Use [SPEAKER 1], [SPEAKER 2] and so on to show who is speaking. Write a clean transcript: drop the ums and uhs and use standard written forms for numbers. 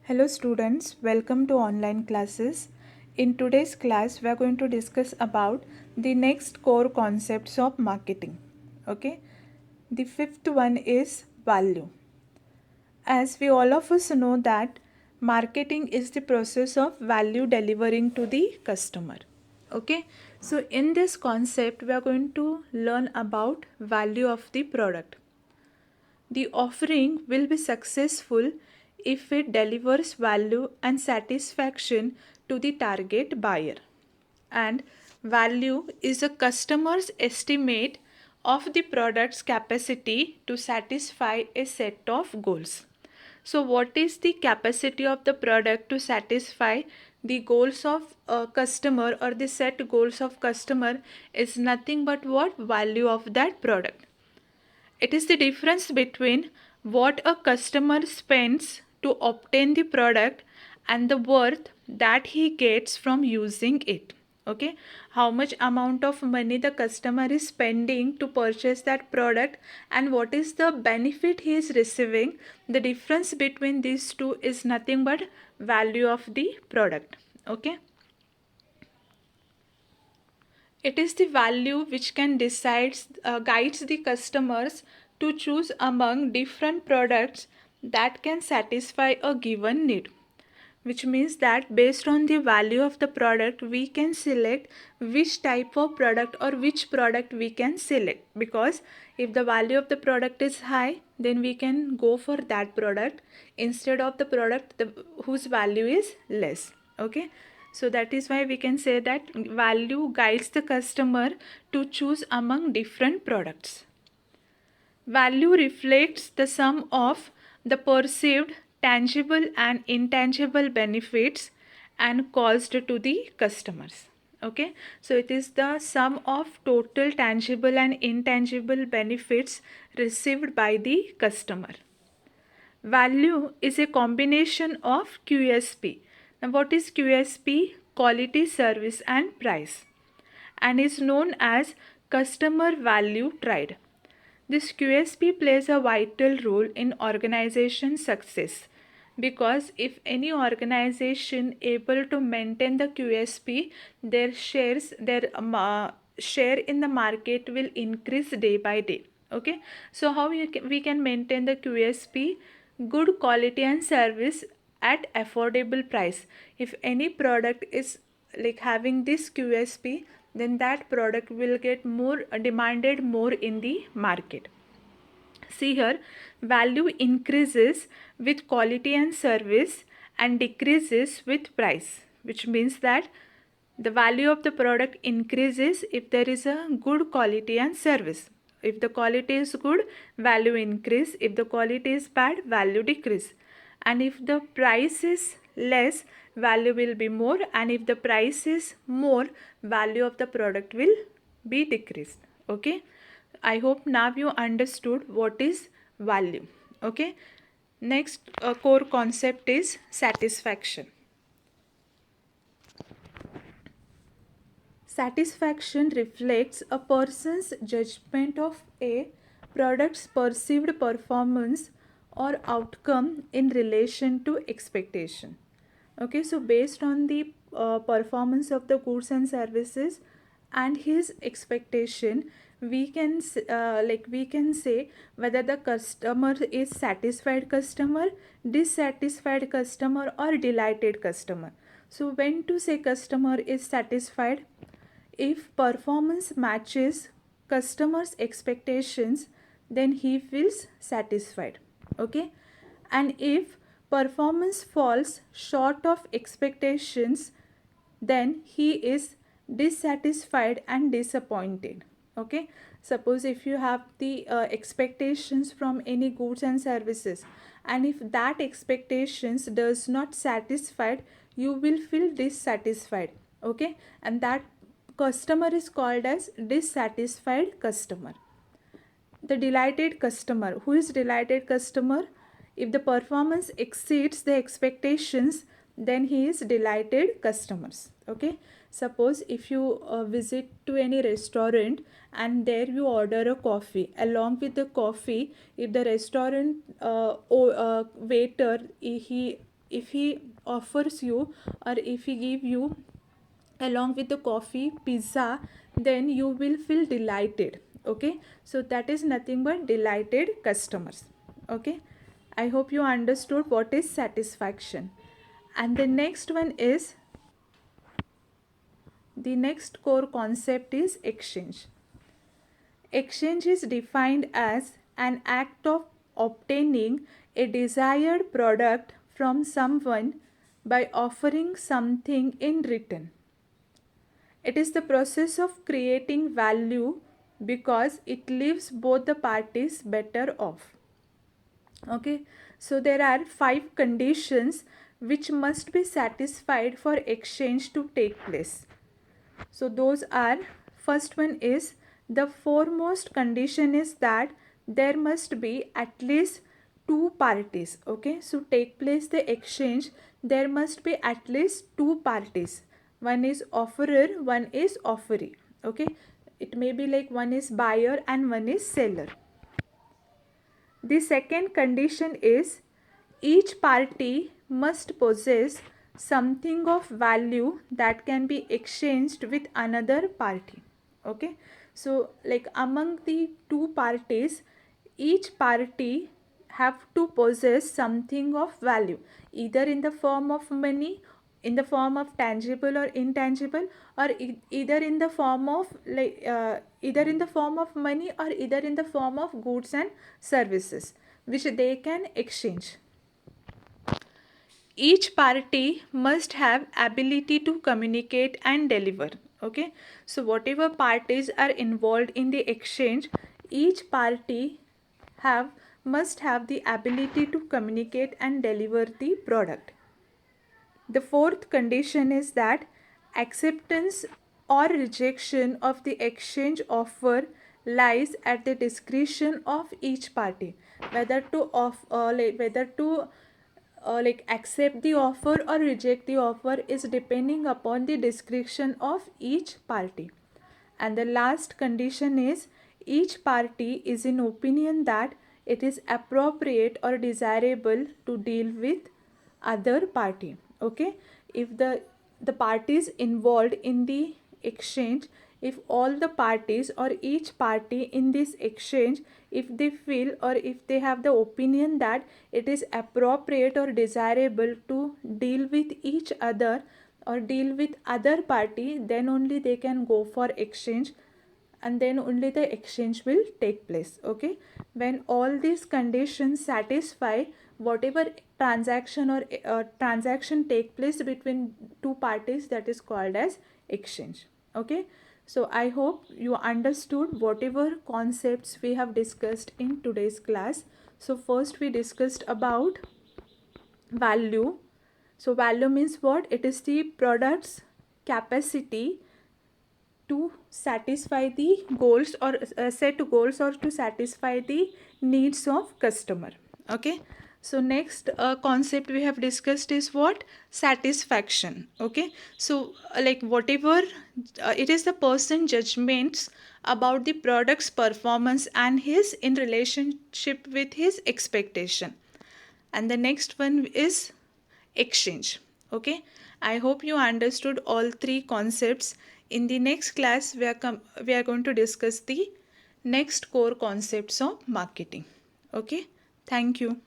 [SPEAKER 1] Hello students, welcome to online classes. In today's class, we are going to discuss about the next core concepts of marketing. Okay, the fifth one is value. As we all of us know that marketing is the process of value delivering to the customer. Okay, so in this concept, we are going to learn about value of the product. The offering will be successful if it delivers value and satisfaction to the target buyer. And value is a customer's estimate of the product's capacity to satisfy a set of goals. So, what is the capacity of the product to satisfy the goals of a customer, or the set goals of customer is nothing but what value of that product. It is the difference between what a customer spends to obtain the product and the worth that he gets from using it. Okay, how much amount of money the customer is spending to purchase that product and what is the benefit he is receiving. The difference between these two is nothing but value of the product. Okay, it is the value which can guides the customers to choose among different products that can satisfy a given need, which means that based on the value of the product we can select which type of product or which product we can select, because if the value of the product is high then we can go for that product instead of the product whose value is less. Okay, so that is why we can say that value guides the customer to choose among different products. Value reflects the sum of the perceived tangible and intangible benefits and caused to the customers. Okay, so it is the sum of total tangible and intangible benefits received by the customer. Value is a combination of QSP. Now, what is QSP? Quality, service, and price, and is known as customer value tried. This QSP plays a vital role in organization success, because if any organization able to maintain the QSP, their share in the market will increase day by day. Okay, so how we can maintain the QSP? Good quality and service at affordable price. If any product is like having this QSP, then that product will get more demanded more in the market. See here, value increases with quality and service and decreases with price, which means that the value of the product increases if there is a good quality and service. If the quality is good, value increase. If the quality is bad, value decrease. And if the price is less, value will be more, and if the price is more, value of the product will be decreased. Okay, I hope now you understood what is value. Okay, next core concept is satisfaction. Satisfaction reflects a person's judgment of a product's perceived performance or outcome in relation to expectation. Okay, so based on the performance of the goods and services and his expectation, we can we can say whether the customer is satisfied customer, dissatisfied customer, or delighted customer. So when to say customer is satisfied? If performance matches customers expectations, then he feels satisfied. Okay, and if performance falls short of expectations, then he is dissatisfied and disappointed. Okay, suppose if you have the expectations from any goods and services, and if that expectations does not satisfied, you will feel dissatisfied. Okay, and that customer is called as dissatisfied customer. The delighted customer. Who is delighted customer? If the performance exceeds the expectations, then he is delighted customers. Okay, suppose if you visit to any restaurant and there you order a coffee, along with the coffee if the restaurant waiter he if he offers you, or if he give you along with the coffee, pizza, then you will feel delighted. Okay, so that is nothing but delighted customers. Okay, I hope you understood what is satisfaction. And the next core concept is exchange. Exchange is defined as an act of obtaining a desired product from someone by offering something in return. It is the process of creating value because it leaves both the parties better off. Okay, so there are 5 conditions which must be satisfied for exchange to take place. So those are, first one is, the foremost condition is that there must be at least 2 parties. Okay, so take place the exchange, there must be at least 2 parties. One is offerer, one is offeree. Okay, it may be like one is buyer and one is seller. The second condition is each party must possess something of value that can be exchanged with another party. Okay, so like among the 2 parties, each party have to possess something of value, either in the form of money, in the form of tangible or intangible, or either in the form of either in the form of money, or either in the form of goods and services which they can exchange. Each party must have ability to communicate and deliver. Okay, so whatever parties are involved in the exchange, each party must have the ability to communicate and deliver the product. The fourth condition is that acceptance or rejection of the exchange offer lies at the discretion of each party, whether to accept the offer or reject the offer is depending upon the discretion of each party. And the last condition is each party is in opinion that it is appropriate or desirable to deal with other party. Okay, if the parties involved in the exchange, if all the parties or each party in this exchange, if they feel or if they have the opinion that it is appropriate or desirable to deal with each other or deal with other party, then only they can go for exchange, and then only the exchange will take place. Okay, when all these conditions satisfy, whatever transaction take place between 2 parties, that is called as exchange. Okay, so I hope you understood whatever concepts we have discussed in today's class. So first we discussed about value. So value means what? It is the product's capacity to satisfy the goals or set goals or to satisfy the needs of customer. Okay, so next concept we have discussed is what? Satisfaction. Okay, so like whatever it is the person judgments about the product's performance and his in relationship with his expectation. And the next one is exchange. Okay, I hope you understood all 3 concepts. In the next class we are going to discuss the next core concepts of marketing. Okay, thank you.